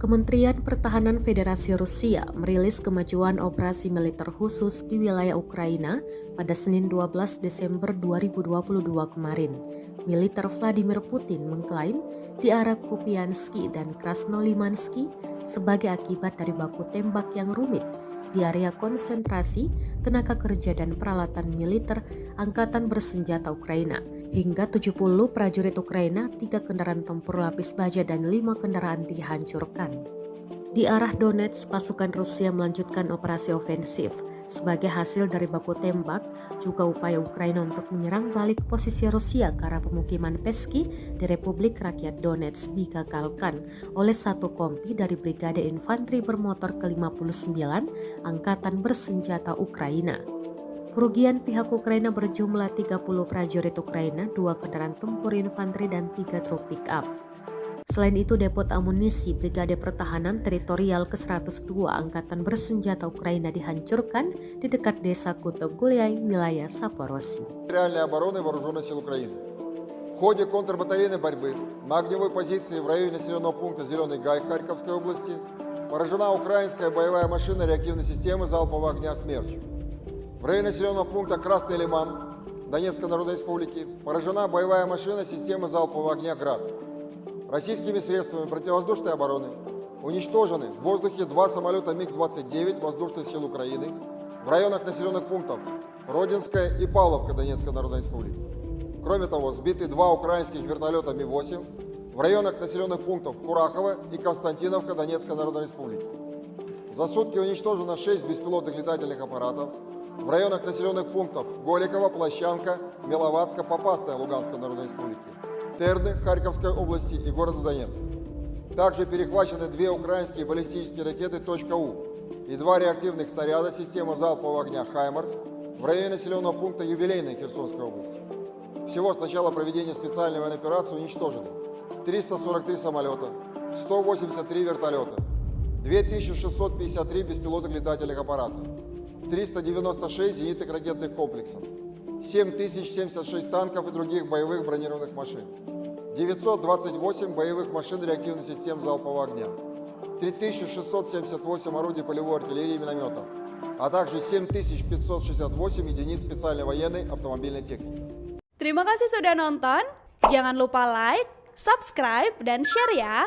Kementerian Pertahanan Federasi Rusia merilis kemajuan operasi militer khusus di wilayah Ukraina pada Senin 12 Desember 2022 kemarin. Militer Vladimir Putin mengklaim di area Kupianski dan Krasnolimansky sebagai akibat dari baku tembak yang rumit di area konsentrasi tenaga kerja dan peralatan militer Angkatan Bersenjata Ukraina. Hingga 70 prajurit Ukraina, 3 kendaraan tempur lapis baja dan 5 kendaraan dihancurkan. Di arah Donetsk, pasukan Rusia melanjutkan operasi ofensif. Sebagai hasil dari baku tembak, juga upaya Ukraina untuk menyerang balik posisi Rusia ke arah pemukiman Peski di Republik Rakyat Donetsk digagalkan oleh satu kompi dari Brigade Infanteri Bermotor ke-59 Angkatan Bersenjata Ukraina. Kerugian pihak Ukraina berjumlah 30 prajurit Ukraina, 2 kendaraan tempur infanteri dan 3 truk pick-up. Selain itu, depot amunisi Brigade Pertahanan Teritorial ke-102 Angkatan Bersenjata Ukraina dihancurkan di dekat desa Kutogulai, wilayah Saporosi. Территориальной обороны Вооруженных сил Украины. В ходе контрбатарейной борьбы на огневой позиции в районе населенного пункта Зеленый Гай Харьковской области поражена украинская боевая машина реактивной системы залпового огня «Смерч». В районе населенного пункта Красный Лиман Донецкой Народной Республики поражена боевая машина системы залпового огня «Град». Российскими средствами противовоздушной обороны уничтожены в воздухе 2 самолета МиГ-29 воздушных сил Украины в районах населенных пунктов Родинская и Павловка Донецкой Народной Республики. Кроме того, сбиты 2 украинских вертолета Ми-8 в районах населенных пунктов Курахово и Константиновка Донецкой Народной Республики. За сутки уничтожено 6 беспилотных летательных аппаратов в районах населенных пунктов Голиково, Площанка, Меловатка, Попасная Луганской Народной Республики, Терны Харьковской области и города Донецк. Также перехвачены 2 украинские баллистические ракеты «У» и 2 реактивных снаряда системы залпового огня «Хаймарс» в районе населенного пункта Юбилейной Херсонской области. Всего с начала проведения специальной военной операции уничтожены 343 самолета, 183 вертолета, 2653 беспилотных летательных аппарата, 396 зенитных ракетных комплексов, 7076 танков и других боевых бронированных машин, 928 боевых машин реактивных систем залпового огня, 3678 орудий полевой артиллерии и минометов, а также 7568 единиц специальной военной автомобильной техники. Terima kasih sudah nonton. Jangan lupa like, subscribe, dan share ya.